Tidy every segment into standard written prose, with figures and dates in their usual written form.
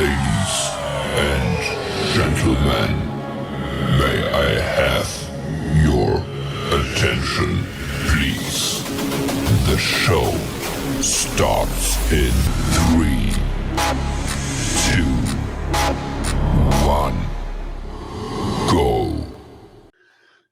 Ladies and gentlemen, may I have your attention, please? The show starts in 3, 2, 1, go.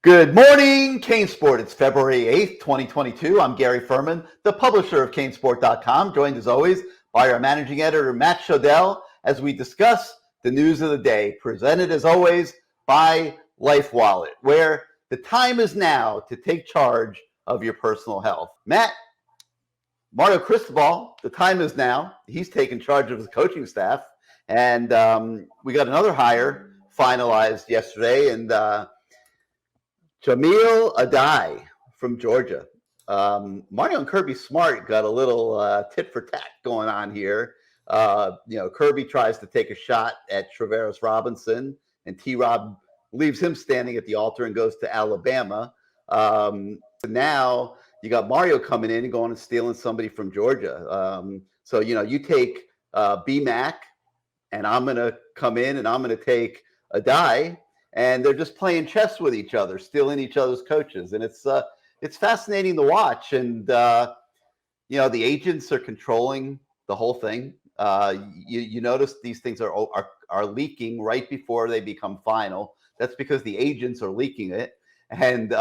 Good morning, CaneSport. It's February 8th, 2022. I'm Gary Ferman, the publisher of CaneSport.com, joined as always by our managing editor, Matt Shodell, as we discuss the news of the day, presented as always by Life Wallet, where the time is now to take charge of your personal health. Matt, Mario Cristobal, the time is now. He's taken charge of his coaching staff, and we got another hire finalized yesterday, and Jamil Adai from Georgia. Mario and Kirby Smart got a little tit for tat going on here. Kirby tries to take a shot at Travaris Robinson, and T-Rob leaves him standing at the altar and goes to Alabama. Now you got Mario coming in and going and stealing somebody from Georgia. So you take B-Mac, and I'm going to come in and I'm going to take Adai, and they're just playing chess with each other, stealing each other's coaches, and it's fascinating to watch. And the agents are controlling the whole thing. You notice these things are leaking right before they become final. That's because the agents are leaking it, and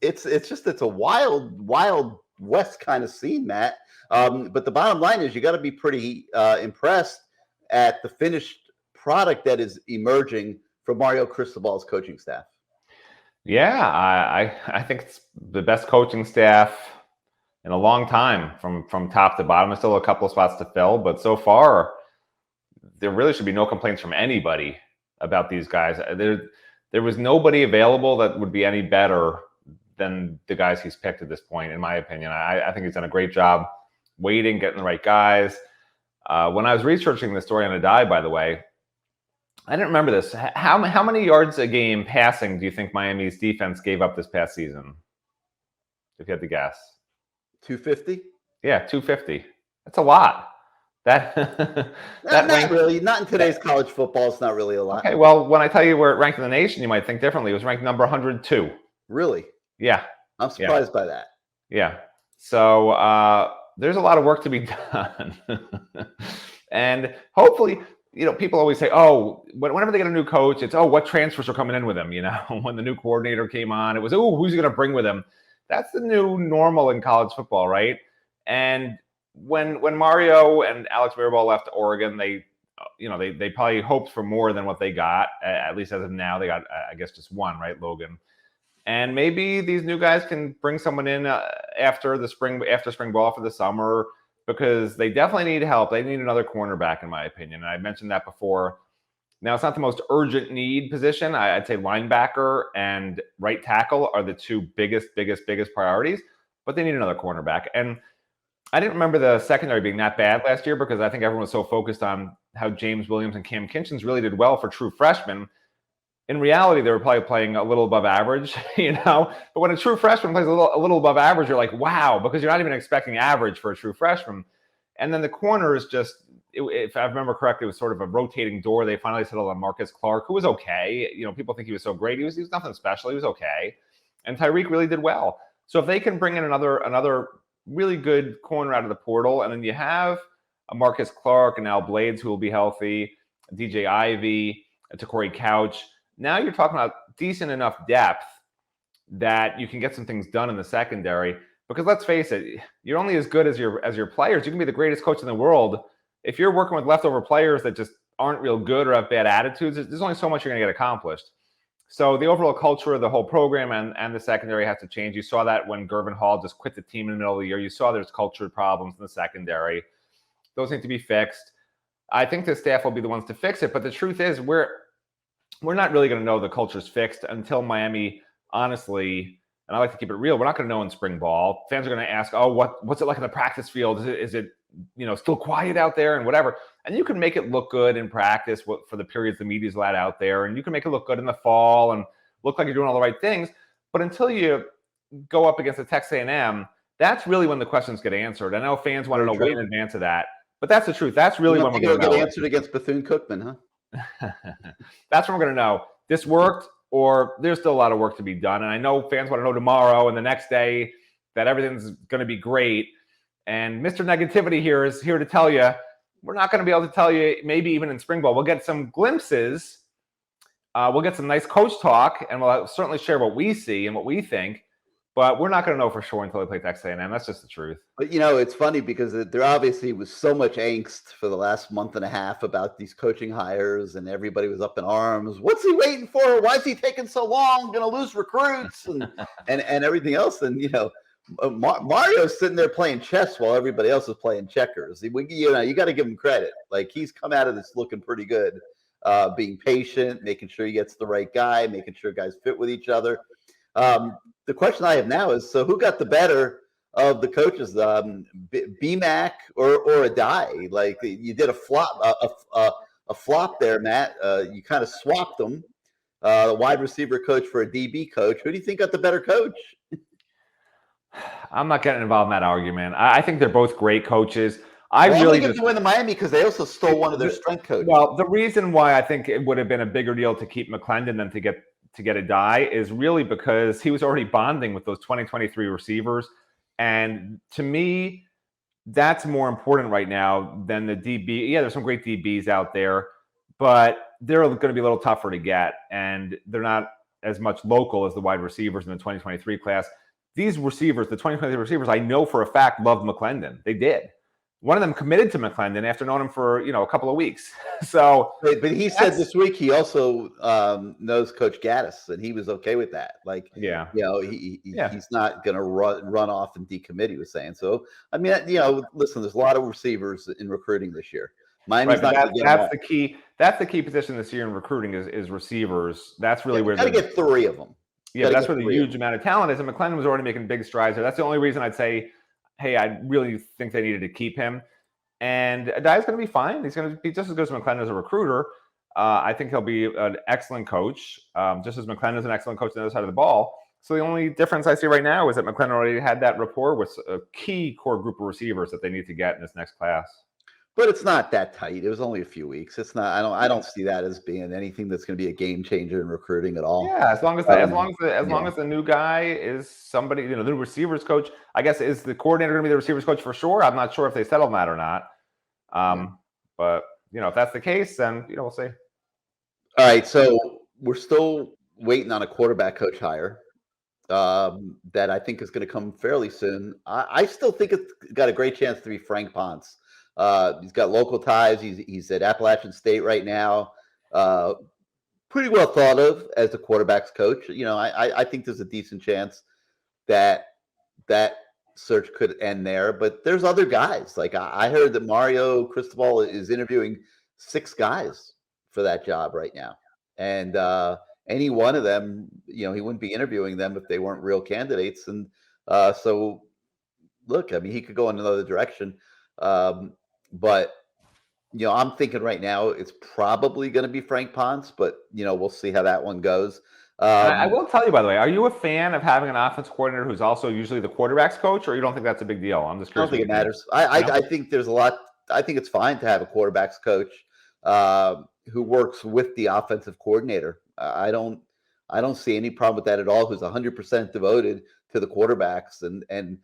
it's a wild west kind of scene, Matt. But the bottom line is you got to be pretty impressed at the finished product that is emerging from Mario Cristobal's coaching staff. Yeah, I think it's the best coaching staff in a long time from top to bottom. There's still a couple of spots to fill, but so far there really should be no complaints from anybody about these guys. There was nobody available that would be any better than the guys he's picked at this point, in my opinion. I think he's done a great job waiting, getting the right guys. When I was researching the story on Adai, by the way, I didn't remember this. How many yards a game passing do you think Miami's defense gave up this past season? If you had to guess. 250? Yeah, 250. That's a lot. Not really. Not in today's college football. It's not really a lot. Okay, well, when I tell you where it ranked in the nation, you might think differently. It was ranked number 102. Really? Yeah. I'm surprised by that. Yeah. So there's a lot of work to be done. And hopefully, people always say, oh, whenever they get a new coach, it's, oh, what transfers are coming in with him? When the new coordinator came on, it was, oh, who's he going to bring with him? That's the new normal in college football, right? And when Mario and Alex Mirabal left Oregon, they probably hoped for more than what they got. At least as of now, they got, I guess, just one, right, Logan? And maybe these new guys can bring someone in after spring ball for the summer, because they definitely need help. They need another cornerback, in my opinion. And I mentioned that before. Now, it's not the most urgent need position. I'd say linebacker and right tackle are the two biggest priorities, but they need another cornerback. And I didn't remember the secondary being that bad last year, because I think everyone was so focused on how James Williams and Cam Kinchens really did well for true freshmen. In reality, they were probably playing a little above average, But when a true freshman plays a little above average, you're like, wow, because you're not even expecting average for a true freshman. And then the corners just, if I remember correctly, it was sort of a rotating door. They finally settled on Marcus Clark, who was okay. People think he was so great. He was nothing special. He was okay. And Tyreek really did well. So if they can bring in another really good corner out of the portal, and then you have a Marcus Clark and Al Blades who will be healthy, DJ Ivey, Corey Couch. Now you're talking about decent enough depth that you can get some things done in the secondary. Because let's face it, you're only as good as your players. You can be the greatest coach in the world. If you're working with leftover players that just aren't real good or have bad attitudes, there's only so much you're going to get accomplished. So the overall culture of the whole program and the secondary has to change. You saw that when Gervin Hall just quit the team in the middle of the year. You saw there's culture problems in the secondary. Those need to be fixed. I think the staff will be the ones to fix it. But the truth is, we're not really going to know the culture's fixed until Miami, honestly, and I like to keep it real, we're not going to know in spring ball. Fans are going to ask, oh, what's it like in the practice field? Is it still quiet out there and whatever? And you can make it look good in practice for the periods the media's allowed out there, and you can make it look good in the fall and look like you're doing all the right things. But until you go up against the Texas A&M, that's really when the questions get answered. I know fans want to know way in advance of that. But that's the truth. That's really when we're going to get know. Answered against Bethune-Cookman, huh? That's when we're going to know this worked or there's still a lot of work to be done. And I know fans want to know tomorrow and the next day that everything's going to be great. And Mr. Negativity here is here to tell you, we're not going to be able to tell you, maybe even in spring ball. We'll get some glimpses. We'll get some nice coach talk, and we'll certainly share what we see and what we think. But we're not going to know for sure until they play Texas A&M. That's just the truth. But, it's funny because there obviously was so much angst for the last month and a half about these coaching hires, and everybody was up in arms. What's he waiting for? Why is he taking so long? Going to lose recruits and everything else. And, Mario's sitting there playing chess while everybody else is playing checkers. You got to give him credit. Like, he's come out of this looking pretty good, being patient, making sure he gets the right guy, making sure guys fit with each other. The question I have now is, so who got the better of the coaches, BMAC or Adai? Like, you did a flop there, Matt. You kind of swapped them, the wide receiver coach for a DB coach. Who do you think got the better coach? I'm not getting involved in that argument. I think they're both great coaches. I really give them win the Miami because they also stole one of their strength coaches. Well, the reason why I think it would have been a bigger deal to keep McClendon than to get Adai is really because he was already bonding with those 2023 receivers. And to me, that's more important right now than the DB. Yeah, there's some great DBs out there, but they're going to be a little tougher to get. And they're not as much local as the wide receivers in the 2023 class. These receivers, the 2023 receivers, I know for a fact loved McClendon. They did. One of them committed to McClendon after knowing him for a couple of weeks. So, but he said this week he also knows Coach Gaddis, and he was okay with that. Like, he's not going to run off and decommit. He was saying. So, I mean, listen, there's a lot of receivers in recruiting this year. Miami's not going to get that's the key. That's the key position this year in recruiting is receivers. That's really where you got to get 3 of them. Yeah, that's where the huge amount of talent is. And McClendon was already making big strides there. That's the only reason I'd say, hey, I really think they needed to keep him. And Adai's going to be fine. He's going to be just as good as McClendon as a recruiter. I think he'll be an excellent coach, just as McClendon is an excellent coach on the other side of the ball. So the only difference I see right now is that McClendon already had that rapport with a key core group of receivers that they need to get in this next class. But it's not that tight. It was only a few weeks. It's not. I don't see that as being anything that's going to be a game changer in recruiting at all. Yeah, as long as the new guy is somebody, the new receivers coach. I guess is the coordinator going to be the receivers coach for sure? I'm not sure if they settle on that or not. But if that's the case, then we'll see. All right, so we're still waiting on a quarterback coach hire that I think is going to come fairly soon. I still think it's got a great chance to be Frank Ponce. He's got local ties. He's at Appalachian State right now. Pretty well thought of as the quarterback's coach. I think there's a decent chance that search could end there. But there's other guys. Like I heard that Mario Cristobal is interviewing 6 guys for that job right now. And any one of them, he wouldn't be interviewing them if they weren't real candidates. And so, look, I mean, he could go in another direction. But I'm thinking right now it's probably going to be Frank Ponce, but we'll see how that one goes. I will tell you, by the way, are you a fan of having an offense coordinator who's also usually the quarterback's coach, or you don't think that's a big deal? I'm just curious. I don't think it matters. I think there's a lot. I think it's fine to have a quarterback's coach who works with the offensive coordinator. I don't see any problem with that at all. Who's 100% devoted to the quarterbacks and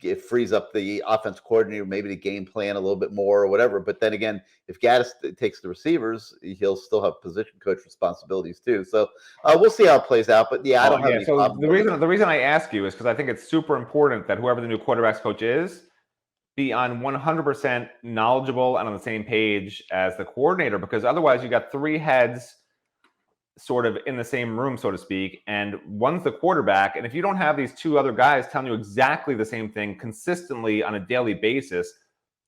it frees up the offense coordinator maybe to game plan a little bit more or whatever. But then again, if Gaddis takes the receivers, he'll still have position coach responsibilities too. So we'll see how it plays out. But I don't have any problem. The reason I ask you is because I think it's super important that whoever the new quarterbacks coach is be on 100% knowledgeable and on the same page as the coordinator, because otherwise you got 3 heads sort of in the same room, so to speak, and one's the quarterback. And if you don't have these 2 other guys telling you exactly the same thing consistently on a daily basis,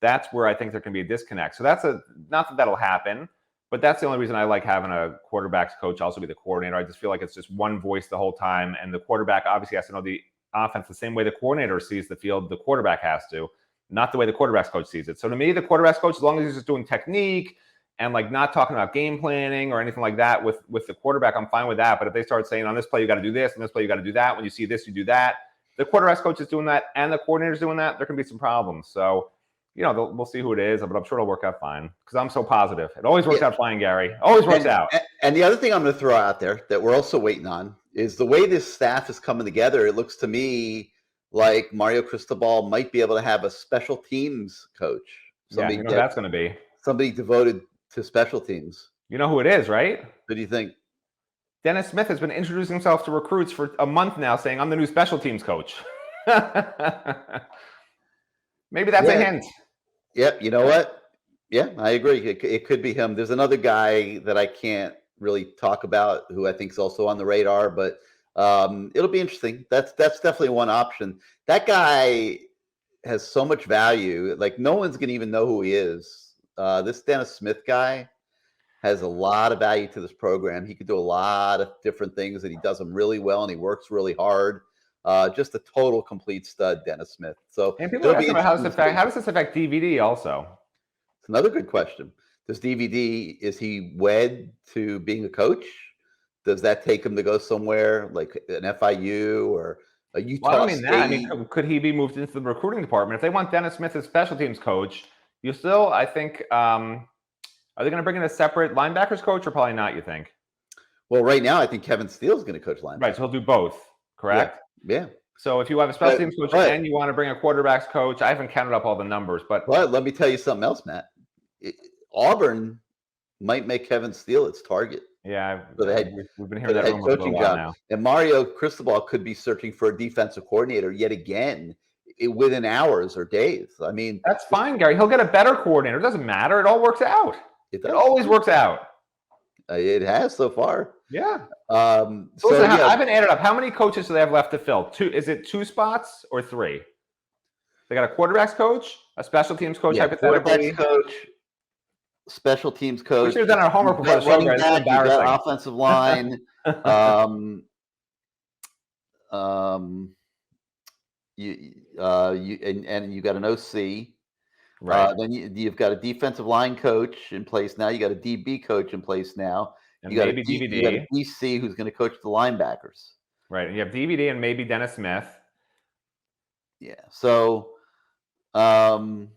that's where I think there can be a disconnect. So not that that'll happen, but that's the only reason I like having a quarterback's coach also be the coordinator. I just feel like it's just one voice the whole time. And the quarterback obviously has to know the offense the same way the coordinator sees the field, the quarterback has to, not the way the quarterback's coach sees it. So to me, the quarterback's coach, as long as he's just doing technique and like not talking about game planning or anything like that with the quarterback, I'm fine with that. But if they start saying on this play, you got to do this, and this play, you got to do that. When you see this, you do that. The quarterback's coach is doing that and the coordinator's doing that, there can be some problems. So, we'll see who it is, but I'm sure it'll work out fine because I'm so positive. It always works out fine, Gary. Always works out. And the other thing I'm going to throw out there that we're also waiting on is the way this staff is coming together. It looks to me like Mario Cristobal might be able to have a special teams coach. Somebody, that's going to be somebody devoted to special teams. You know who it is, right? Who do you think? Dennis Smith has been introducing himself to recruits for a month now, saying, I'm the new special teams coach. Maybe that's a hint. Yep. You know what? Yeah, I agree. It could be him. There's another guy that I can't really talk about who I think is also on the radar, but it'll be interesting. That's definitely one option. That guy has so much value. Like no one's going to even know who he is. This Dennis Smith guy has a lot of value to this program. He could do a lot of different things, and he does them really well, and he works really hard. Just a total complete stud, Dennis Smith. So, and people are asking about how does this affect DVD also? It's another good question. Does DVD, is he wed to being a coach? Does that take him to go somewhere like an FIU or a Utah well, I mean, State? I mean, could he be moved into the recruiting department? If they want Dennis Smith as special teams coach, you still, I think, are they going to bring in a separate linebackers coach or probably not, you think? Well, right now, I think Kevin Steele is going to coach linebackers. Right, so he'll do both, correct? Yeah. So if you have a special teams coach and you want to bring a quarterbacks coach, I haven't counted up all the numbers, but let me tell you something else, Matt. Auburn might make Kevin Steele its target. Yeah, we've been hearing that rumor for a while now. And Mario Cristobal could be searching for a defensive coordinator yet again within hours or days. I mean, that's fine, Gary. He'll get a better coordinator. It doesn't matter. It all works out. It always works out. It has so far. Yeah. So listen, I haven't added up. How many coaches do they have left to fill? Is it 2 spots or 3? They got a quarterbacks coach, a special teams coach, hypothetically. Quarterbacks coach, special teams coach. We should have done our homework before the show, guys. It's embarrassing. Offensive line. You got an OC. Right. Then you've got a defensive line coach in place now. You got a DB coach in place now. And you got maybe DVD. You got a DC who's going to coach the linebackers. Right. And you have DVD and maybe Dennis Smith. Yeah. So, I'm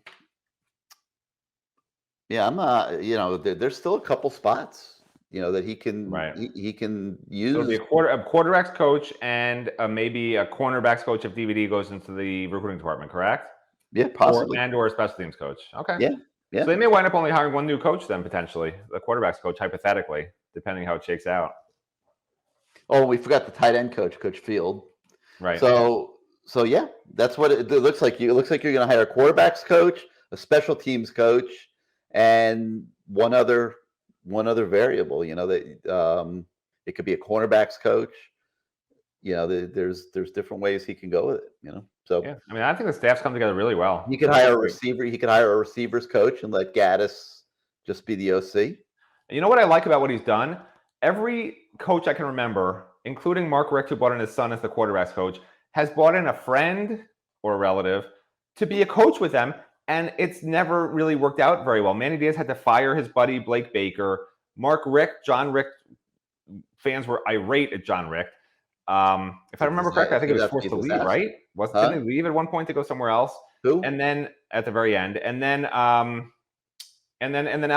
not. There's still a couple spots. That he can. Right. He can use. So it'll be a quarterbacks coach and maybe a cornerbacks coach if DVD goes into the recruiting department. Correct. Yeah, possibly. Or a special teams coach. Okay. Yeah. So they may wind up only hiring one new coach then, potentially. The quarterbacks coach, hypothetically, depending how it shakes out. Oh, we forgot the tight end coach, Coach Field. Right. So yeah, that's what it looks like. It looks like you're going to hire a quarterbacks coach, a special teams coach, and one other variable. That it could be a cornerbacks coach. There's different ways he can go with it. So yeah, I mean, I think the staff's come together really well. He could hire a receiver. He could hire a receivers coach and let Gaddis just be the OC. You know what I like about what he's done? Every coach I can remember, including Mark Richt, who brought in his son as the quarterbacks coach, has brought in a friend or a relative to be a coach with them, and it's never really worked out very well. Manny Diaz had to fire his buddy Blake Baker. Mark Richt, John Richt, fans were irate at John Richt. If I remember correctly, I think he was forced to leave, right? Didn't he leave at one point to go somewhere else? Who? And then at the very end, and then Al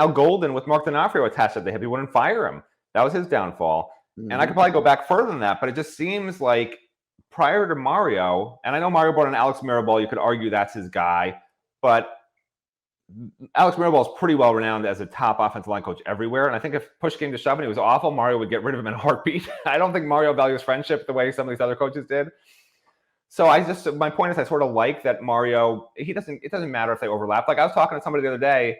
Golden with Mark D'Onofrio attached at the hip. He wouldn't fire him. That was his downfall. Mm-hmm. And I could probably go back further than that, but it just seems like prior to Mario, and I know Mario brought in Alex Mirabal, you could argue that's his guy, but Alex Mirabal is pretty well renowned as a top offensive line coach everywhere. And I think if push came to shove and he was awful, Mario would get rid of him in a heartbeat. I don't think Mario values friendship the way some of these other coaches did. So my point is I sort of like that Mario, it doesn't matter if they overlap. Like I was talking to somebody the other day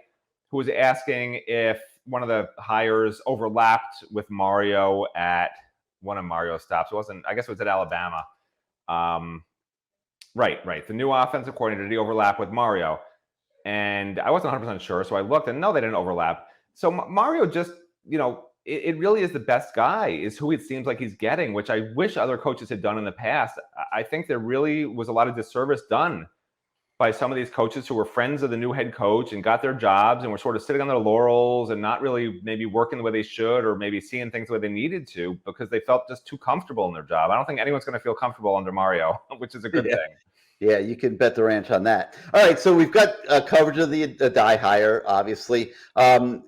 who was asking if one of the hires overlapped with Mario at one of Mario's stops. I guess it was at Alabama. Right. The new offensive coordinator, did he overlap with Mario? And I wasn't 100% sure, so I looked, and no, they didn't overlap. So Mario just, it really is the best guy, is who it seems like he's getting, which I wish other coaches had done in the past. I think there really was a lot of disservice done by some of these coaches who were friends of the new head coach and got their jobs and were sort of sitting on their laurels and not really maybe working the way they should or maybe seeing things the way they needed to because they felt just too comfortable in their job. I don't think anyone's going to feel comfortable under Mario, which is a good thing. Yeah, you can bet the ranch on that. All right, so we've got coverage of the die hire, obviously.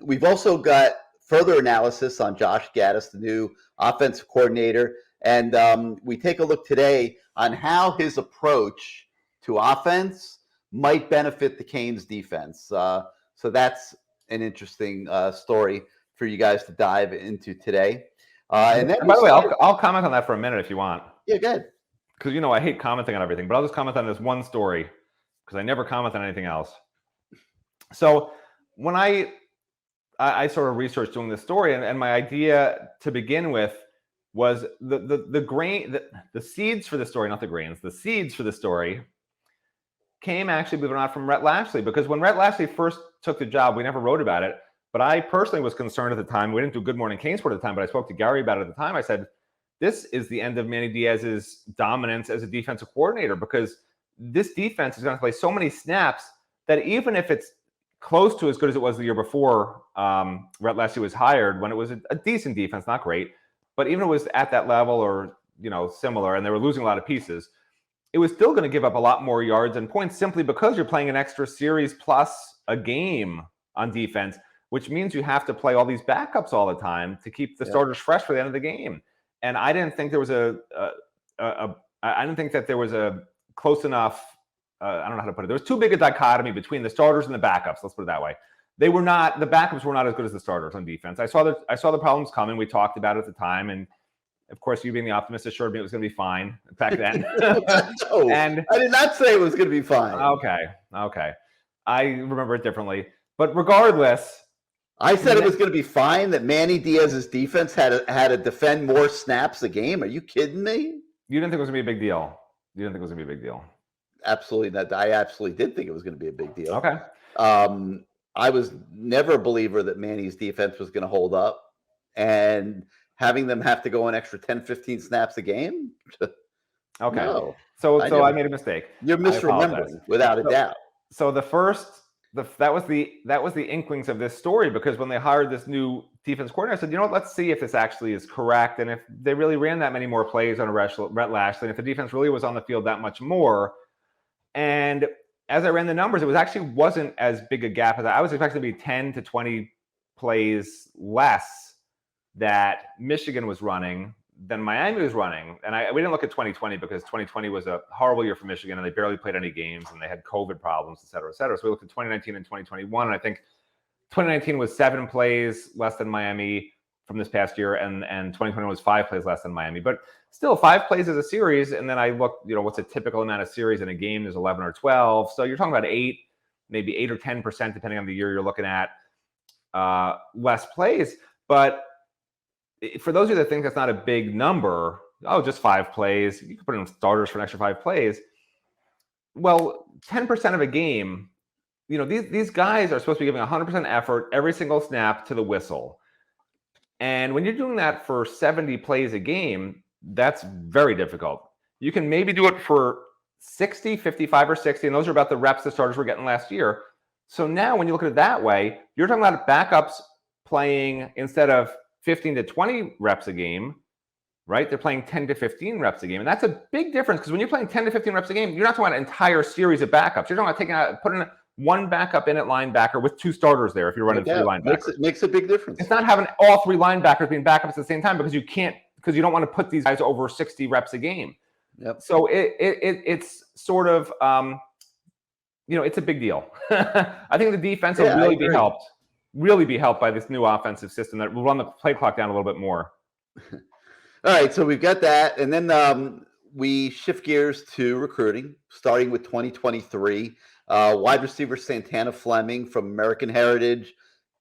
We've also got further analysis on Josh Gaddis, the new offensive coordinator, and we take a look today on how his approach to offense might benefit the Canes defense. So that's an interesting story for you guys to dive into today. And then, by the way, I'll comment on that for a minute if you want. Yeah, go ahead. Because I hate commenting on everything, but I'll just comment on this one story because I never comment on anything else. So when I sort of researched doing this story, and my idea to begin with was the seeds for the story, not the grains, the seeds for the story came actually, believe it or not, from Rhett Lashley. Because when Rhett Lashley first took the job, we never wrote about it, but I personally was concerned at the time. We didn't do Good Morning CaneSport at the time, but I spoke to Gary about it at the time. I said, this is the end of Manny Diaz's dominance as a defensive coordinator, because this defense is going to play so many snaps that even if it's close to as good as it was the year before Rhett Lashley was hired, when it was a decent defense, not great, but even if it was at that level or similar, and they were losing a lot of pieces, it was still going to give up a lot more yards and points simply because you're playing an extra series plus a game on defense, which means you have to play all these backups all the time to keep the starters fresh for the end of the game. And I didn't think there was I didn't think that there was a close enough. I don't know how to put it. There was too big a dichotomy between the starters and the backups. Let's put it that way. The backups were not as good as the starters on defense. I saw the problems coming. We talked about it at the time, and of course, you being the optimist assured me it was going to be fine back then. No, and I did not say it was going to be fine. Okay. I remember it differently, but regardless. I said it was going to be fine that Manny Diaz's defense had to defend more snaps a game. Are you kidding me? You didn't think it was going to be a big deal. You didn't think it was going to be a big deal. Absolutely not. I absolutely did think it was going to be a big deal. Okay. I was never a believer that Manny's defense was going to hold up, and having them have to go an extra 10, 15 snaps a game. Okay. No, so I made a mistake. You're misremembering without a doubt. So that was the inklings of this story, because when they hired this new defense coordinator, I said, let's see if this actually is correct, and if they really ran that many more plays on Rhett Lashley, and if the defense really was on the field that much more. And as I ran the numbers, it wasn't as big a gap as I was expecting to be 10 to 20 plays less that Michigan was running than Miami was running. And we didn't look at 2020 because 2020 was a horrible year for Michigan, and they barely played any games, and they had COVID problems, et cetera, et cetera. So we looked at 2019 and 2021, and I think 2019 was 7 plays less than Miami from this past year, and 2020 was 5 plays less than Miami. But still, 5 plays as a series, and then I looked, what's a typical amount of series in a game? There's 11 or 12. So you're talking about 8, maybe 8 or 10%, depending on the year you're looking at, less plays. But for those of you that think that's not a big number, just 5 plays, you can put in starters for an extra 5 plays. Well, 10% of a game, these guys are supposed to be giving 100% effort every single snap to the whistle. And when you're doing that for 70 plays a game, that's very difficult. You can maybe do it for 60, 55 or 60, and those are about the reps the starters were getting last year. So now when you look at it that way, you're talking about backups playing, instead of 15 to 20 reps a game, right? They're playing 10 to 15 reps a game. And that's a big difference, because when you're playing 10 to 15 reps a game, you're not talking about an entire series of backups. You're talking about putting one backup in at linebacker with 2 starters there if you're running 3 linebackers. Makes a big difference. It's not having all 3 linebackers being backups at the same time, because you don't want to put these guys over 60 reps a game. Yep. So it's sort of, it's a big deal. I think the defense will really be helped by this new offensive system that will run the play clock down a little bit more. All right, so we've got that, and then we shift gears to recruiting, starting with 2023. Wide receiver Santana Fleming from American Heritage.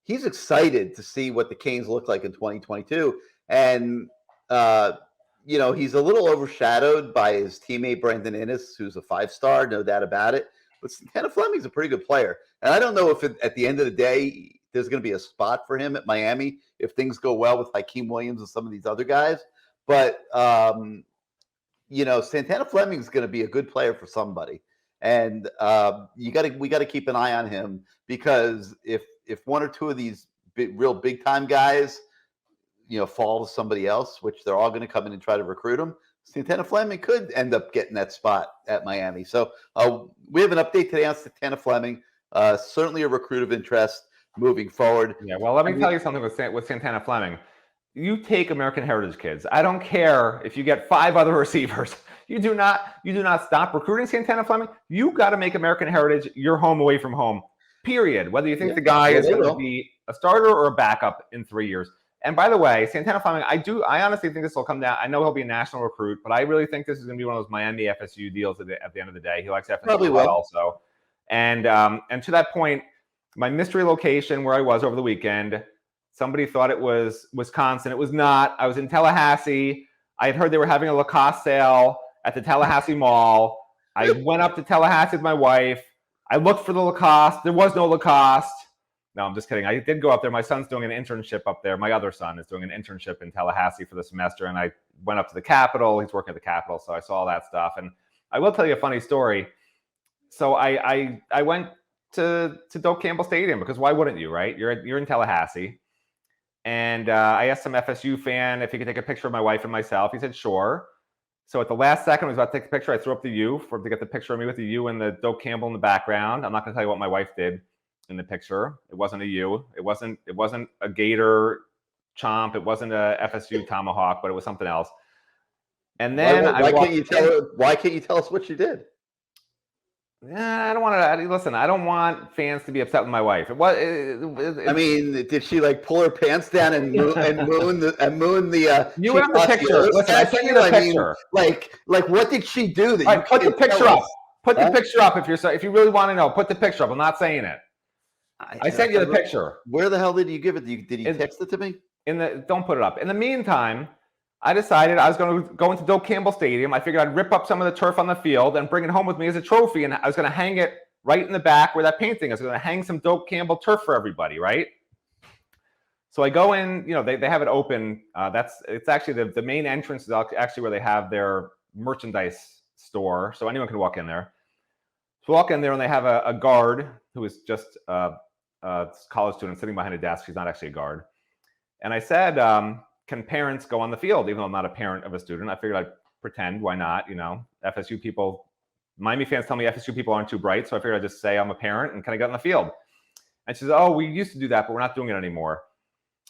He's excited to see what the Canes look like in 2022, and he's a little overshadowed by his teammate Brandon Innes, who's a 5-star, no doubt about it. But Santana Fleming's a pretty good player, and I don't know if at the end of the day there's going to be a spot for him at Miami if things go well with Hakeem Williams and some of these other guys. But Santana Fleming's going to be a good player for somebody, and we got to keep an eye on him, because if one or two of these real big time guys fall to somebody else, which they're all going to come in and try to recruit him, Santana Fleming could end up getting that spot at Miami. So we have an update today on Santana Fleming. Certainly a recruit of interest moving forward. Yeah, well, let me tell you something with Santana Fleming. You take American Heritage kids. I don't care if you get 5 other receivers. You do not stop recruiting Santana Fleming. You got to make American Heritage your home away from home. Period. Whether you think the guy is going to be a starter or a backup in 3 years. And by the way, Santana Fleming, I honestly think this will come down. I know he'll be a national recruit, but I really think this is going to be one of those Miami FSU deals at the end of the day. He likes FSU Probably a lot also. And to that point, my mystery location where I was over the weekend, somebody thought it was Wisconsin. It was not. I was in Tallahassee. I had heard they were having a Lacoste sale at the Tallahassee Mall. I went up to Tallahassee with my wife. I looked for the Lacoste. There was no Lacoste. No, I'm just kidding. I did go up there. My son's doing an internship up there. My other son is doing an internship in Tallahassee for the semester. And I went up to the Capitol. He's working at the Capitol. So I saw all that stuff. And I will tell you a funny story. So I went to Doak Campbell Stadium because why wouldn't you, right? You're in Tallahassee. And I asked some FSU fan if he could take a picture of my wife and myself. He said, sure. So at the last second, I was about to take a picture. I threw up the U for him to get the picture of me with the U and the Doak Campbell in the background. I'm not going to tell you what my wife did in the picture. It wasn't a U. It wasn't a Gator chomp. It wasn't a FSU tomahawk, but it was something else. And then why can't you tell us what you did? Yeah, I don't want to listen. I don't want fans to be upset with my wife. I mean, did she like pull her pants down and moon the? You have the picture. Listen, I sent you the picture. Like, what did she do? That put the picture up. Put the picture up if you really want to know. Put the picture up. I'm not saying it. I sent you the picture. Where the hell did you give it? Did you text it to me? Don't put it up. In the meantime, I decided I was going to go into Doak Campbell Stadium. I figured I'd rip up some of the turf on the field and bring it home with me as a trophy. And I was going to hang it right in the back where that painting is. I was going to hang some Doak Campbell turf for everybody, right? So I go in, they have it open. It's actually the main entrance is actually where they have their merchandise store. So anyone can walk in there. So walk in there and they have a guard who is just a college student sitting behind a desk. She's not actually a guard. And I said, can parents go on the field? Even though I'm not a parent of a student, I figured I'd pretend. Why not? FSU people, Miami fans tell me FSU people aren't too bright. So I figured I'd just say I'm a parent and kind of get on the field. And she says, oh, we used to do that, but we're not doing it anymore.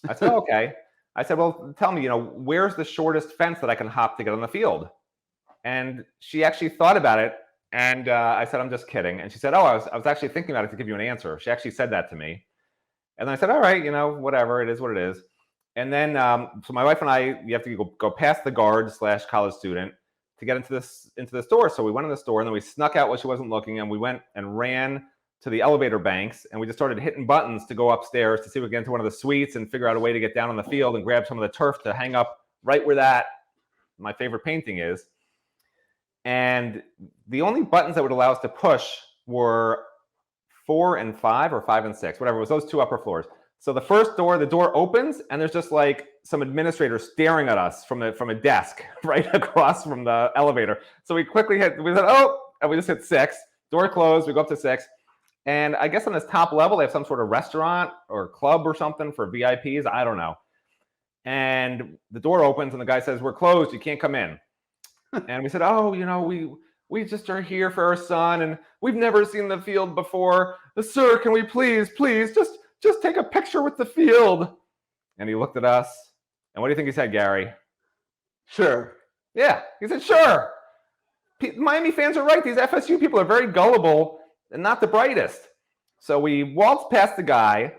I said, oh, okay. I said, well, tell me, where's the shortest fence that I can hop to get on the field? And she actually thought about it. And I said, I'm just kidding. And she said, oh, I was actually thinking about it to give you an answer. She actually said that to me. And then I said, all right, whatever, it is what it is. And then, so my wife and I, you have to go past the guard / college student to get into the store. So we went in the store and then we snuck out while she wasn't looking. And we went and ran to the elevator banks and we just started hitting buttons to go upstairs to see if we could get into one of the suites and figure out a way to get down on the field and grab some of the turf to hang up right where my favorite painting is. And the only buttons that would allow us to push were 4 and 5 or 5 and 6, whatever. It was those 2 upper floors. So the first door, the door opens and there's just like some administrator staring at us from a desk right across from the elevator. So we said, oh, and we just hit 6. Door closed. We go up to 6. And I guess on this top level, they have some sort of restaurant or club or something for VIPs. I don't know. And the door opens and the guy says, we're closed. You can't come in. And we said, oh, we just are here for our son and we've never seen the field before. Sir, can we please just take a picture with the field? And he looked at us. And what do you think he said, Gary? Sure. Yeah, he said, sure. Miami fans are right. These FSU people are very gullible and not the brightest. So we waltz past the guy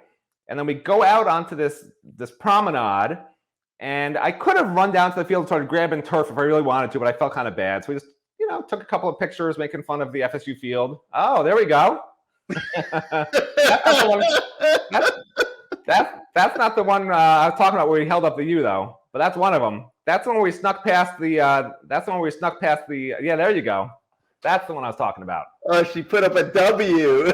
and then we go out onto this promenade. And I could have run down to the field and started grabbing turf if I really wanted to, but I felt kind of bad. So we just, took a couple of pictures making fun of the FSU field. Oh, there we go. That's not the one I was talking about where he held up the U though, but that's one of them. That's the one where we snuck past the. Yeah, there you go. That's the one I was talking about. Oh, she put up a W.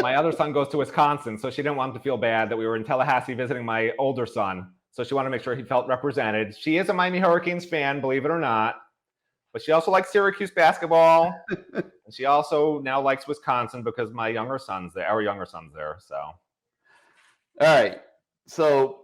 My other son goes to Wisconsin, so she didn't want him to feel bad that we were in Tallahassee visiting my older son. So she wanted to make sure he felt represented. She is a Miami Hurricanes fan, believe it or not. But she also likes Syracuse basketball. And she also now likes Wisconsin because our younger son's there. So, all right. So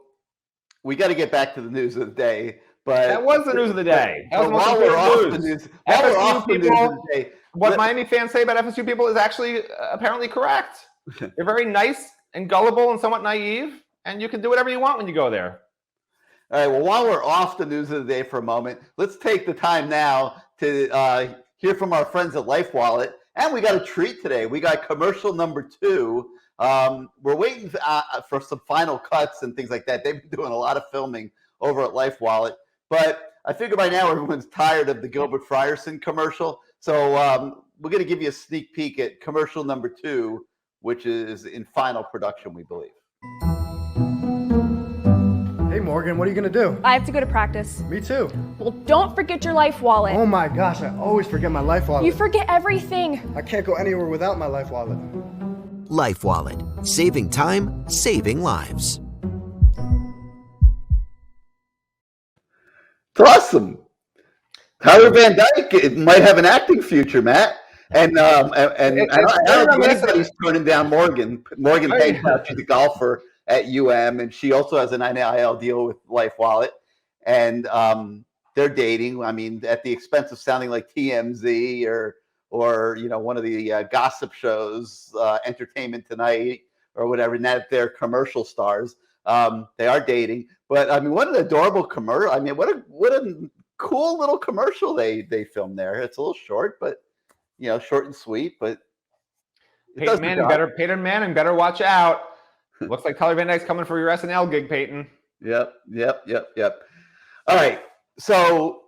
we got to get back to the news of the day. But that was the news of the day. That was the most while we're off important the news. news, while we're off the news of people, the day, what Miami fans say about FSU people is actually apparently correct. They're very nice and gullible and somewhat naive, and you can do whatever you want when you go there. All right. Well, while we're off the news of the day for a moment, let's take the time now to hear from our friends at Life Wallet. And we got a treat today. We got commercial number 2. We're waiting for some final cuts and things like that. They've been doing a lot of filming over at Life Wallet. But I figure by now everyone's tired of the Gilbert Frierson commercial. So we're going to give you a sneak peek at commercial number 2, which is in final production, we believe. Hey Morgan, what are you gonna do? I have to go to practice. Me too. Well, don't forget your Life Wallet. Oh my gosh, I always forget my Life Wallet. You forget everything. I can't go anywhere without my Life Wallet. Life Wallet. Saving time, saving lives. It's awesome. Tyler Van Dyke might have an acting future, Matt. And I don't think anybody's turning down Morgan. Morgan Payne, she's a golfer at UM, and she also has an NIL deal with Life Wallet. And they're dating. I mean, at the expense of sounding like TMZ or one of the gossip shows, Entertainment Tonight or whatever. Now that they're commercial stars, they are dating. But I mean, what an adorable commercial! I mean, what a cool little commercial they filmed there. It's a little short, but short and sweet. But Peyton Manning better watch out. Looks like Tyler Van Dyke's coming for your SNL gig, Peyton. Yep. All right. So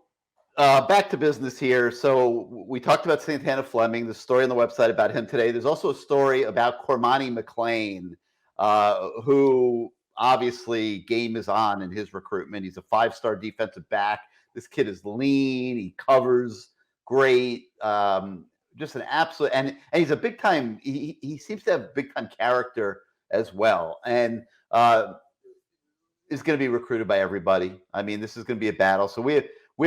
back to business here. So we talked about Santana Fleming, the story on the website about him today. There's also a story about Cormani Mclean, who obviously game is on in his recruitment. He's a 5-star defensive back. This kid is lean. He covers great. Just an absolute, and he's a big time. He seems to have big time character as well, and is going to be recruited by everybody. I mean, this is going to be a battle. So we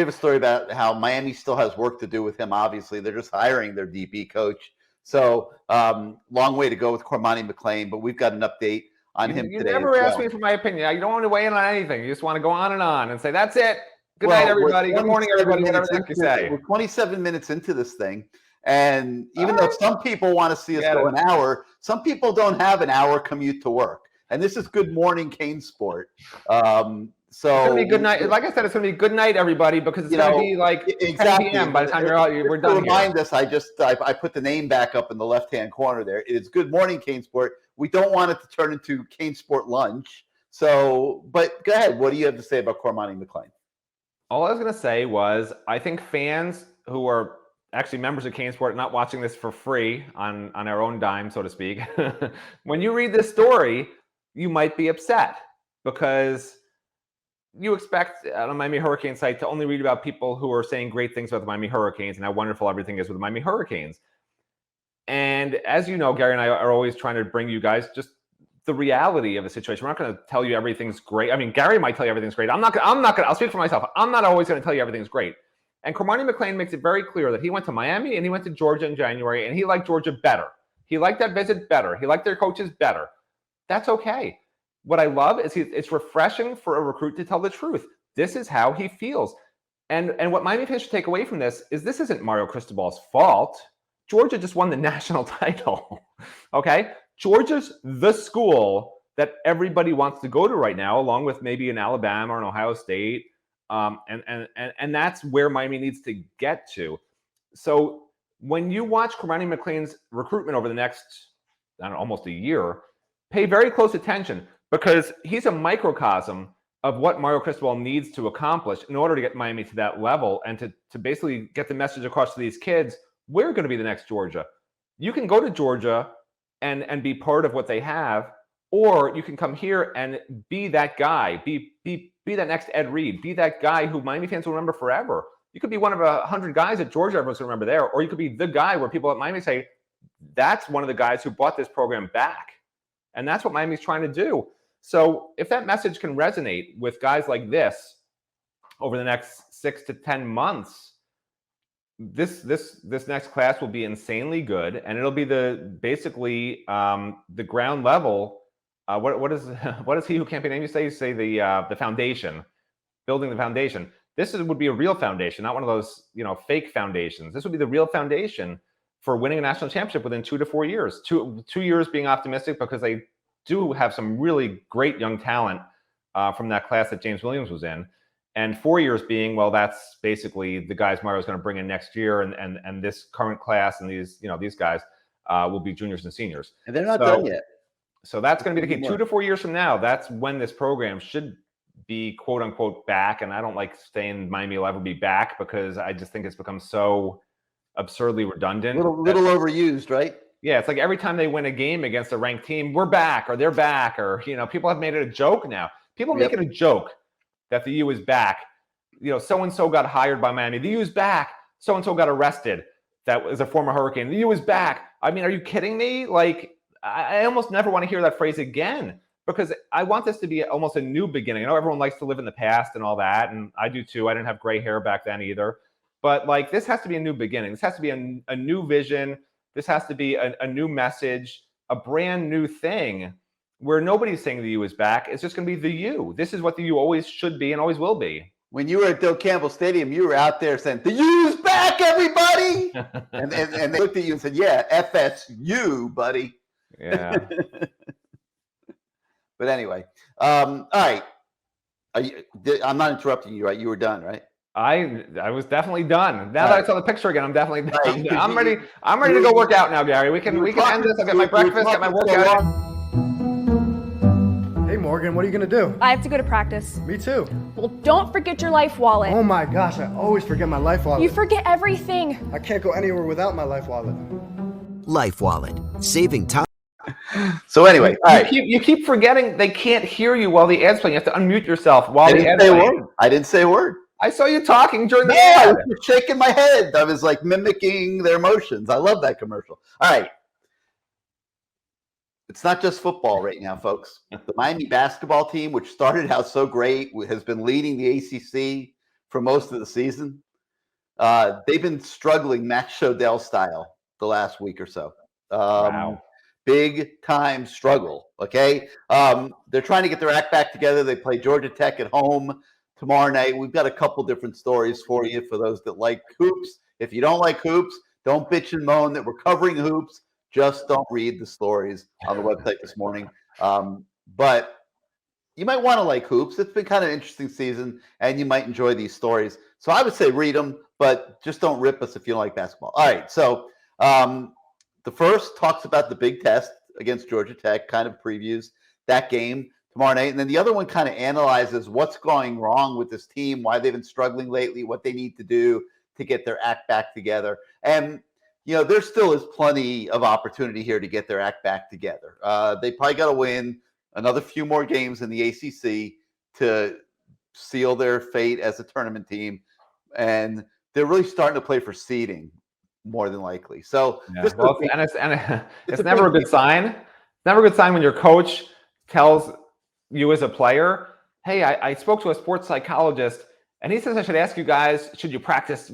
have a story about how Miami still has work to do with him. Obviously, they're just hiring their DB coach. So long way to go with Cormani Mclean, but we've got an update on him today. You never ask me for my opinion. You don't want to weigh in on anything. You just want to go on and say, that's it. Good night, everybody. Good morning, everybody. Whatever the heck you say. We're 27 minutes into this thing. And even though some people want to see us go an hour, some people don't have an hour commute to work. And this is Good Morning CaneSport. So it's gonna be good night. Like I said, it's gonna be good night, everybody, because it's gonna be like 10 p.m. by the time we're done. To remind us, I put the name back up in the left-hand corner there. It is Good Morning CaneSport. We don't want it to turn into CaneSport lunch. So, but go ahead. What do you have to say about Cormani Mclean? All I was gonna say was, I think fans who are actually members of CaneSport, not watching this for free on our own dime, so to speak, when you read this story, you might be upset because you expect on a Miami Hurricane site to only read about people who are saying great things about the Miami Hurricanes and how wonderful everything is with the Miami Hurricanes. And as you know, Gary and I are always trying to bring you guys just the reality of the situation. We're not going to tell you everything's great. I mean, Gary might tell you everything's great. I'll speak for myself. I'm not always going to tell you everything's great. And Cormani Mclean makes it very clear that he went to Miami and he went to Georgia in January, and he liked Georgia better. He liked that visit better. He liked their coaches better. That's okay. What I love is it's refreshing for a recruit to tell the truth. This is how he feels. And what Miami fans should take away from this isn't Mario Cristobal's fault. Georgia just won the national title. Okay? Georgia's the school that everybody wants to go to right now, along with maybe an Alabama or an Ohio State. And that's where Miami needs to get to. So when you watch Cormani Mclean's recruitment over the next, almost a year, pay very close attention, because he's a microcosm of what Mario Cristobal needs to accomplish in order to get Miami to that level and to basically get the message across to these kids, we're going to be the next Georgia. You can go to Georgia and be part of what they have, or you can come here and be that guy, be that next Ed Reed, be that guy who Miami fans will remember forever. You could be one of 100 guys at Georgia everyone's going to remember there, or you could be the guy where people at Miami say, that's one of the guys who brought this program back. And that's what Miami's trying to do. So if that message can resonate with guys like this over the next 6 to 10 months, this next class will be insanely good, and it'll be basically the ground level. What does he who can't be named say? Say the foundation building the foundation. Would be a real foundation, not one of those, fake foundations. This would be the real foundation for winning a national championship within 2 to 4 years. 2 years being optimistic because they do have some really great young talent from that class that James Williams was in. And 4 years being, well, that's basically the guys Mario's going to bring in next year, and this current class and these guys will be juniors and seniors. And they're not done yet. So that's going to be the key. 2 to 4 years from now, that's when this program should be quote unquote back. And I don't like saying Miami will ever be back because I just think it's become so absurdly redundant. Little overused, right? Yeah, it's like every time they win a game against a ranked team, we're back or they're back, or people have made it a joke now. People make it a joke that the U is back. So-and-so got hired by Miami. The U is back. So-and-so got arrested. That was a former Hurricane. The U is back. I mean, are you kidding me? Like, I almost never want to hear that phrase again because I want this to be almost a new beginning. I know everyone likes to live in the past and all that, and I do too. I didn't have gray hair back then either. But, like, this has to be a new beginning. This has to be a new vision. This has to be a new message, a brand new thing where nobody's saying the U is back. It's just going to be the U. This is what the U always should be and always will be. When you were at Bill Campbell Stadium, you were out there saying, the U's back, everybody! and they looked at you and said, yeah, FSU, buddy. Yeah. But anyway, all right. I'm not interrupting you, right? You were done, right? I was definitely done. Now that I saw the picture again, I'm definitely done. Right. I'm ready to go work out now, Gary. We can end this. I'll get my breakfast, get my workout in. Hey, Morgan, what are you going to do? I have to go to practice. Me too. Well, don't forget your life wallet. Oh my gosh, I always forget my life wallet. You forget everything. I can't go anywhere without my life wallet. Life Wallet, saving time. So anyway, all right. You keep forgetting they can't hear you while the ad's playing. You have to unmute yourself while I the didn't ad's say a playing. word. I didn't say a word. I saw you talking during the I ad. was just shaking my head. I was like mimicking their emotions. I love that commercial. All right. It's not just football right now, folks. The Miami basketball team, which started out so great, has been leading the ACC for most of the season. They've been struggling Matt Shodell style the last week or so. Wow. Big time struggle. Okay. They're trying to get their act back together. They play Georgia Tech at home tomorrow night. We've got a couple different stories for you for those that like hoops. If you don't like hoops, don't bitch and moan that we're covering hoops. Just don't read the stories on the website this morning. But you might want to like hoops. It's been kind of an interesting season, and you might enjoy these stories. So I would say read them, but just don't rip us if you don't like basketball. All right. So the first talks about the big test against Georgia Tech, kind of previews that game tomorrow night. And then the other one kind of analyzes what's going wrong with this team, why they've been struggling lately, what they need to do to get their act back together. And there still is plenty of opportunity here to get their act back together. They probably got to win another few more games in the ACC to seal their fate as a tournament team. And they're really starting to play for seeding more than likely. So it's never a good sign. It's never a good sign when your coach tells you as a player, hey, I spoke to a sports psychologist and he says I should ask you guys, should you practice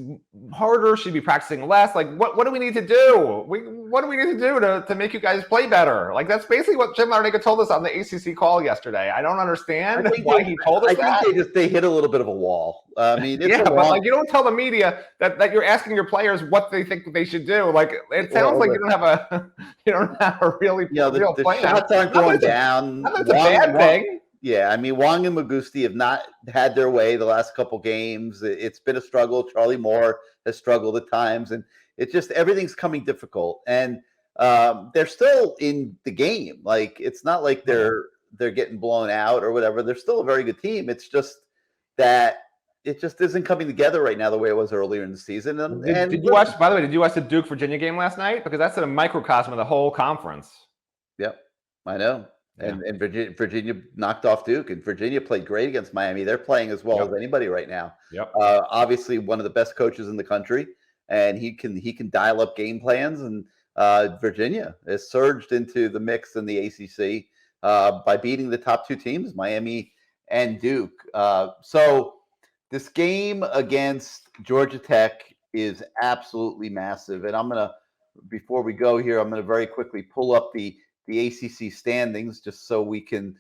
harder? Should you be practicing less? Like, what do we need to do? What do we need to do to make you guys play better? Like, that's basically what Jim Larnaga told us on the ACC call yesterday. I don't understand why he told us that. I think they hit a little bit of a wall. I mean, but like, you don't tell the media that you're asking your players what they think they should do. Like, it sounds like you don't have a really real plan. The shots aren't going down. That's a bad thing. Yeah, I mean, Wong and Magusti have not had their way the last couple games. It's been a struggle. Charlie Moore has struggled at times, and it's just everything's coming difficult. And they're still in the game. Like, it's not like they're getting blown out or whatever. They're still a very good team. It's just that it just isn't coming together right now the way it was earlier in the season. Did you watch? By the way, did you watch the Duke Virginia game last night? Because that's a microcosm of the whole conference. Yep, I know. And Virginia knocked off Duke, and Virginia played great against Miami. They're playing as well as anybody right now. Yep. Obviously, one of the best coaches in the country, and he can dial up game plans. And Virginia has surged into the mix in the ACC by beating the top two teams, Miami and Duke. So this game against Georgia Tech is absolutely massive. And before we go here, I'm gonna very quickly pull up the ACC standings just so we can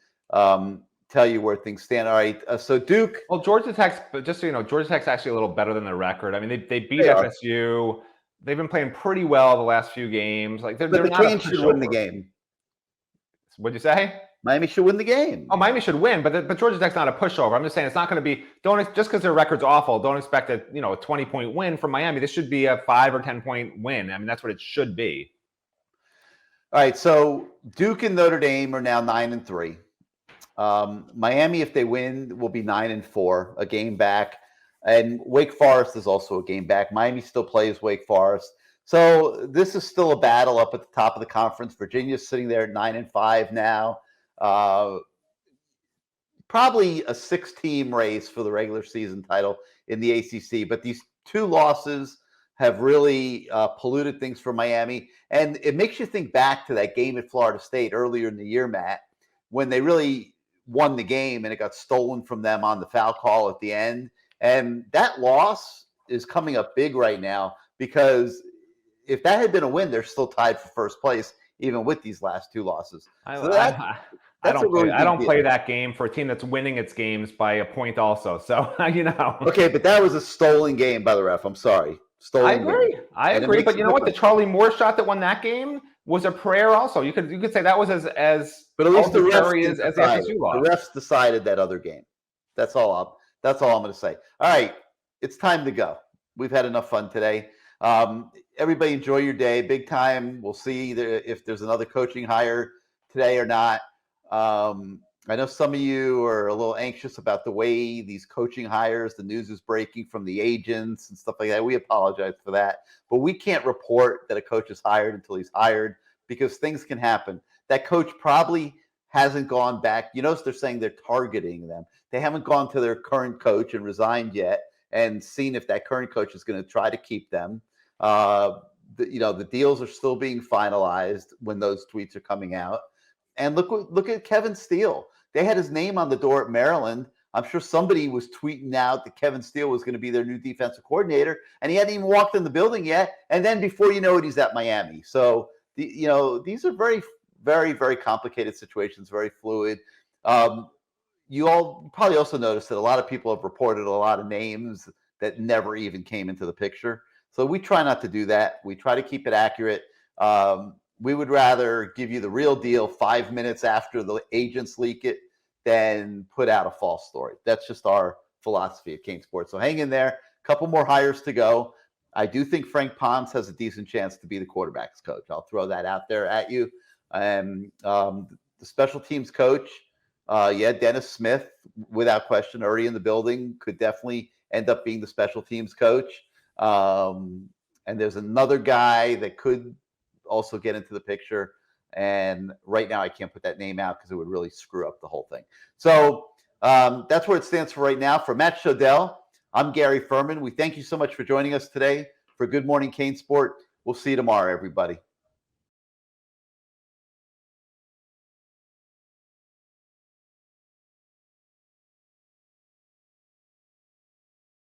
tell you where things stand. All right, so Duke. Well, Georgia Tech's, but just so you know, Georgia Tech's actually a little better than their record. I mean, they beat They are. FSU. They've been playing pretty well the last few games. Like they're But the not a Canes should win the pushover. game. What'd you say? Miami should win the game. Oh, Miami should win, but Georgia Tech's not a pushover. I'm just saying it's not going to be. Just because their record's awful, don't expect a 20-point win from Miami. This should be a 5 or 10-point win. I mean, that's what it should be. All right, so Duke and Notre Dame are now 9-3. Miami, if they win, will be 9-4, a game back, and Wake Forest is also a game back. Miami still plays Wake Forest, so this is still a battle up at the top of the conference. Virginia's sitting there at 9-5 now. Probably a 6-team race for the regular season title in the ACC, but these 2 losses have really polluted things for Miami. And it makes you think back to that game at Florida State earlier in the year, Matt, when they really won the game and it got stolen from them on the foul call at the end. And that loss is coming up big right now, because if that had been a win, they're still tied for first place, even with these last 2 losses. I don't play that game for a team that's winning its games by a point also. So, Okay, but that was a stolen game by the ref. I'm sorry. Stolen game. I agree. But you know what? The Charlie Moore shot that won that game was a prayer also. You could say that was as but at least the refs as the FSU loss. The refs decided that other game. That's all I'm going to say. All right, it's time to go. We've had enough fun today. Everybody enjoy your day. Big time. We'll see if there's another coaching hire today or not. I know some of you are a little anxious about the way these coaching hires, the news is breaking from the agents and stuff like that. We apologize for that, but we can't report that a coach is hired until he's hired, because things can happen. That coach probably hasn't gone back. You notice they're saying they're targeting them. They haven't gone to their current coach and resigned yet and seen if that current coach is going to try to keep them. The deals are still being finalized when those tweets are coming out. And look at Kevin Steele. They had his name on the door at Maryland. I'm sure somebody was tweeting out that Kevin Steele was going to be their new defensive coordinator, and he hadn't even walked in the building yet. And then before you know it, he's at Miami. So these are very, very, very complicated situations, very fluid. You all probably also noticed that a lot of people have reported a lot of names that never even came into the picture. So we try not to do that. We try to keep it accurate. We would rather give you the real deal 5 minutes after the agents leak it than put out a false story. That's just our philosophy at CaneSport. So hang in there. A couple more hires to go. I do think Frank Ponce has a decent chance to be the quarterback's coach. I'll throw that out there at you. And the special teams coach, Dennis Smith, without question, already in the building, could definitely end up being the special teams coach. And there's another guy that could also get into the picture. And right now I can't put that name out because it would really screw up the whole thing. So that's where it stands for right now. For Matt Shodell, I'm Gary Ferman. We thank you so much for joining us today for Good Morning CaneSport. We'll see you tomorrow, everybody.